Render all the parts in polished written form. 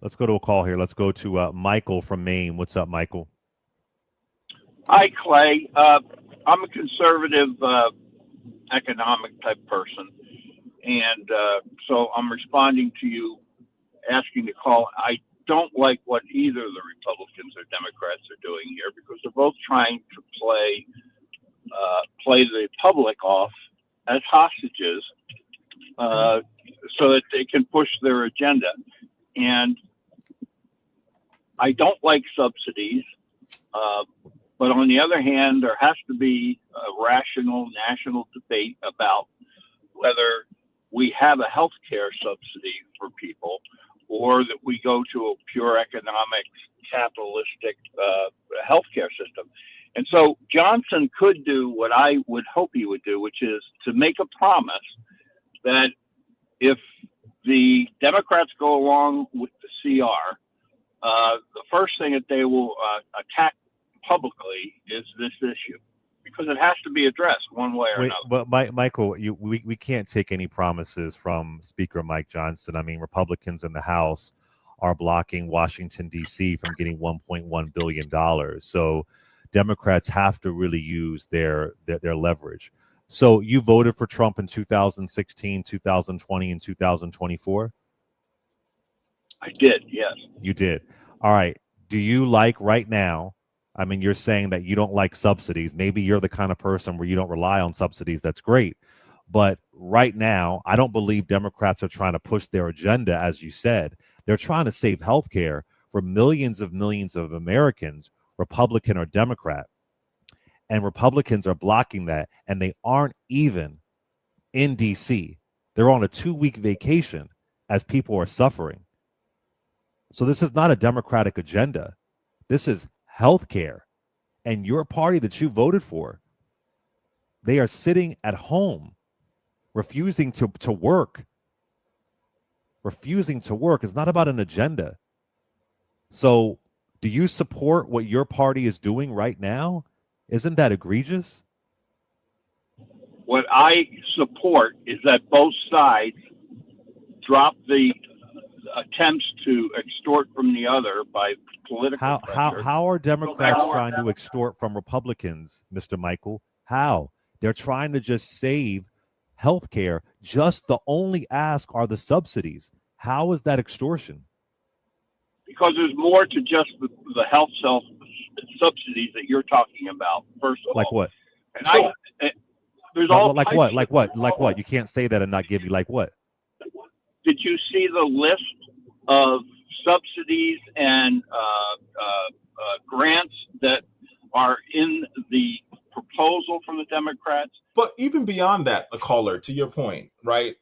Let's go to a call here. Let's go to Michael from Maine. What's up, Michael? Hi, Clay. I'm a conservative economic type person, and so I'm responding to you asking to call. I don't like what either the Republicans or Democrats are doing here, because they're both trying to play the public off as hostages so that they can push their agenda. And I don't like subsidies, but on the other hand, there has to be a rational national debate about whether we have a health care subsidy for people, or that we go to a pure economic, capitalistic healthcare system. And so Johnson could do what I would hope he would do, which is to make a promise that if the Democrats go along with the CR, the first thing that they will attack publicly is this issue, because it has to be addressed one way or another. But Michael, we can't take any promises from Speaker Mike Johnson. I mean, Republicans in the House are blocking Washington, D.C. from getting $1.1 billion. So Democrats have to really use their leverage. So you voted for Trump in 2016, 2020, and 2024? I did, yes. You did. All right. Do you like right now? I mean, you're saying that you don't like subsidies. Maybe you're the kind of person where you don't rely on subsidies. That's great. But right now, I don't believe Democrats are trying to push their agenda, as you said. They're trying to save health care for millions of Americans, Republican or Democrat. And Republicans are blocking that. And they aren't even in D.C. They're on a 2-week vacation as people are suffering. So this is not a Democratic agenda. This is health care. And your party that you voted for, they are sitting at home, refusing to work. Refusing to work. It's not about an agenda. So do you support what your party is doing right now? Isn't that egregious? What I support is that both sides drop the attempts to extort from the other by political pressure. How are Democrats trying to extort from Republicans, Mr. Michael? How? They're trying to just save health care. Just the only ask are the subsidies. How is that extortion? Because there's more to just the health subsidies that you're talking about, first of all. Like what? And there's all like what? Like what? Like what? You can't say that and not give me like what? Did you see the list of subsidies and grants that are in the proposal from the Democrats? But even beyond that, a caller, to your point, right?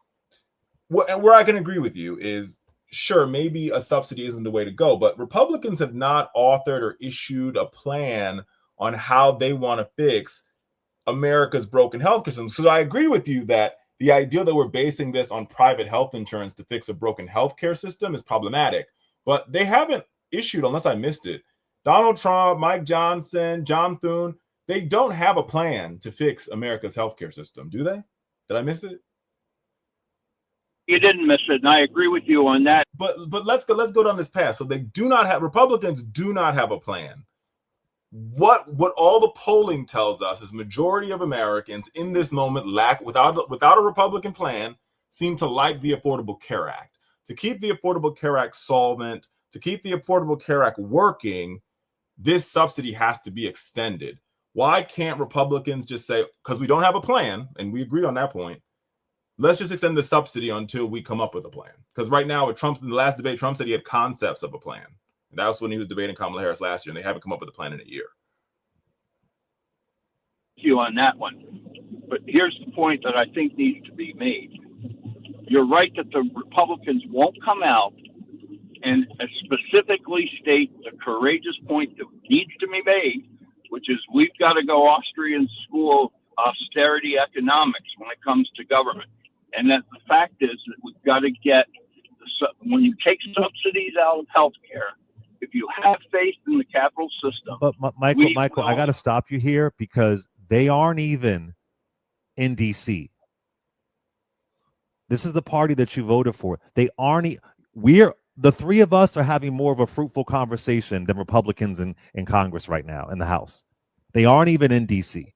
Where I can agree with you is, sure, maybe a subsidy isn't the way to go, but Republicans have not authored or issued a plan on how they want to fix America's broken health system. So I agree with you that the idea that we're basing this on private health insurance to fix a broken healthcare system is problematic, but they haven't issued, unless I missed it, Donald Trump, Mike Johnson, John Thune, they don't have a plan to fix America's healthcare system, do they? Did I miss it? You didn't miss it, and I agree with you on that. But let's go down this path. So they do not have, Republicans do not have a plan. What all the polling tells us is majority of Americans in this moment without a Republican plan, seem to like the Affordable Care Act. To keep the Affordable Care Act solvent, to keep the Affordable Care Act working, this subsidy has to be extended. Why can't Republicans just say, because we don't have a plan, and we agree on that point, let's just extend the subsidy until we come up with a plan? Because right now, with Trump's in the last debate, Trump said he had concepts of a plan. And that was when he was debating Kamala Harris last year, and they haven't come up with a plan in a year. You on that one. But here's the point that I think needs to be made. You're right that the Republicans won't come out and specifically state the courageous point that needs to be made, which is we've got to go Austrian school austerity economics when it comes to government. And that the fact is that we've got to get, when you take subsidies out of healthcare, if you have faith in the capital system. But Michael, I got to stop you here because they aren't even in D.C. This is the party that you voted for. They aren't. The three of us are having more of a fruitful conversation than Republicans in Congress right now in the House. They aren't even in DC.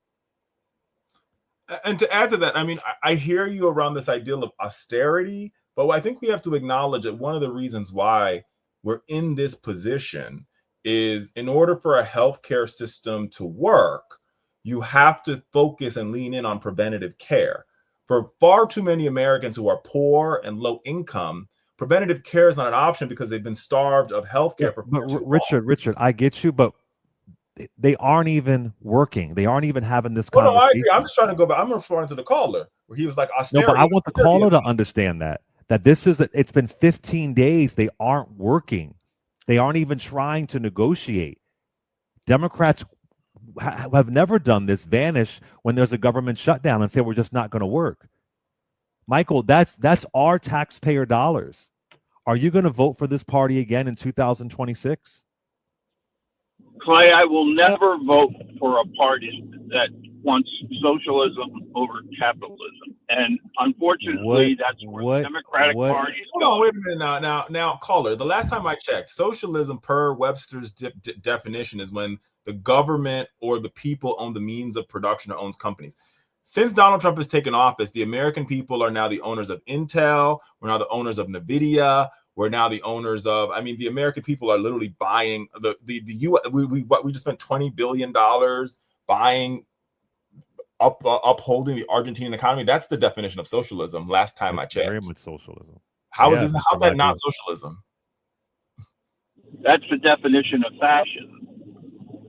And to add to that, I mean, I hear you around this ideal of austerity, but I think we have to acknowledge that one of the reasons why we're in this position is in order for a healthcare system to work, you have to focus and lean in on preventative care. For far too many Americans who are poor and low income, preventative care is not an option because they've been starved of healthcare for But too long. Richard, I get you, but they aren't even working. They aren't even having this Well, no, I conversation. agree. I'm just trying to go back. I'm referring to the caller where he was like No, austerity. but I want the caller to understand that this is that it's been 15 days. They aren't working. They aren't even trying to negotiate. Democrats have never done this, vanish when there's a government shutdown and say we're just not going to work. Michael, that's our taxpayer dollars. Are you going to vote for this party again in 2026? Clay, I will never vote for a party that wants socialism over capitalism. And unfortunately, that's where the Democratic Party is going. Hold on, wait a minute now, caller. The last time I checked, socialism per Webster's definition is when the government or the people own the means of production or owns companies. Since Donald Trump has taken office, the American people are now the owners of Intel. We're now the owners of NVIDIA. We're now the owners of, I mean, the American people are literally buying the U.S. We just spent $20 billion buying, upholding the Argentine economy. That's the definition of socialism. Last time I checked. Very much socialism. How's that not socialism? That's the definition of fascism.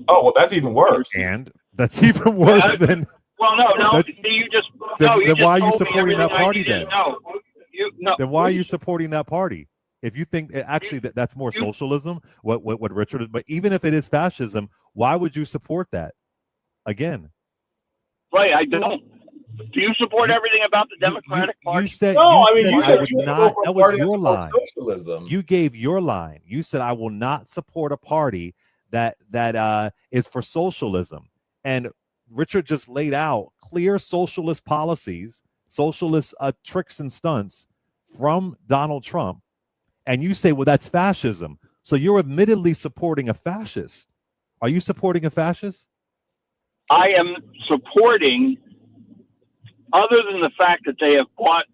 Oh, well, that's even worse. And that's even worse than. Well, no. You just then why are you supporting that party then? No. Then why are you supporting that party? If you think actually that's more socialism, what Richard is, but even if it is fascism, why would you support that? Again, Right, I don't. Do you support everything about the Democratic Party? You said no. You said would not. That was your line. Socialism. You gave your line. You said I will not support a party that is for socialism. And Richard just laid out clear socialist policies, socialist tricks and stunts from Donald Trump. And you say, well, that's fascism. So you're admittedly supporting a fascist. Are you supporting a fascist? I am supporting, other than the fact that they have bought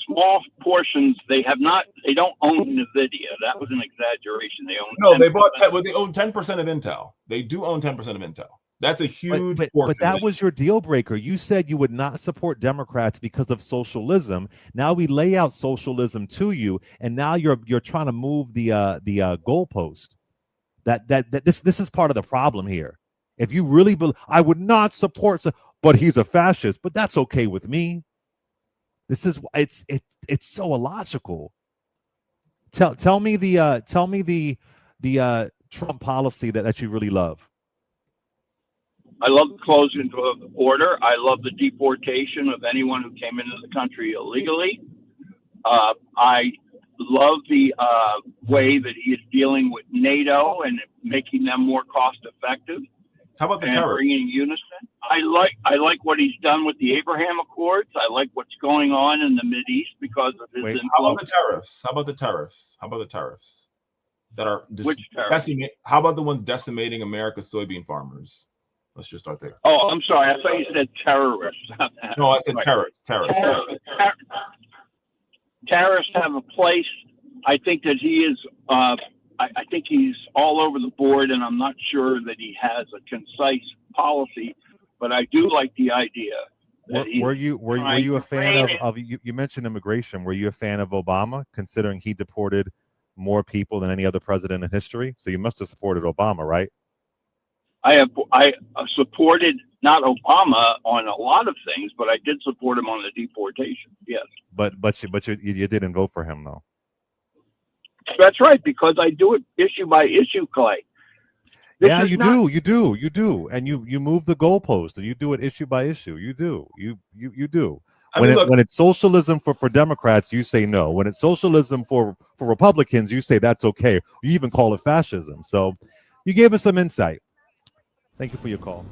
small portions, they don't own NVIDIA. That was an exaggeration. They own they own 10% of Intel. They do own 10% of Intel. That's a huge portion. But that was your deal breaker. You said you would not support Democrats because of socialism. Now we lay out socialism to you, and now you're trying to move the goalpost. This is part of the problem here. If you really believe, I would not support, but he's a fascist. But that's okay with me. This is it's so illogical. Tell me the Trump policy that you really love. I love the closing of the border. I love the deportation of anyone who came into the country illegally. I love the way that he is dealing with NATO and making them more cost effective. How about the and tariffs? Bringing unison. I like what he's done with the Abraham Accords. I like what's going on in the Mideast because of his influence. How about the tariffs? That are how about the ones decimating America's soybean farmers? Let's just start there. Oh, I'm sorry. I thought you said terrorists. No, I said terrorists. Terrorists have a place. I think that he is. I think he's all over the board, and I'm not sure that he has a concise policy. But I do like the idea. Were you a fan of you mentioned immigration? Were you a fan of Obama, considering he deported more people than any other president in history? So you must have supported Obama, right? I supported not Obama on a lot of things, but I did support him on the deportation. Yes. But you didn't vote for him, though. That's right, because I do it issue by issue, Clay. You do, and you move the goalpost, and you do it issue by issue. You do. When it's socialism for Democrats, you say no. When it's socialism for Republicans, you say that's okay. You even call it fascism. So you gave us some insight. Thank you for your call.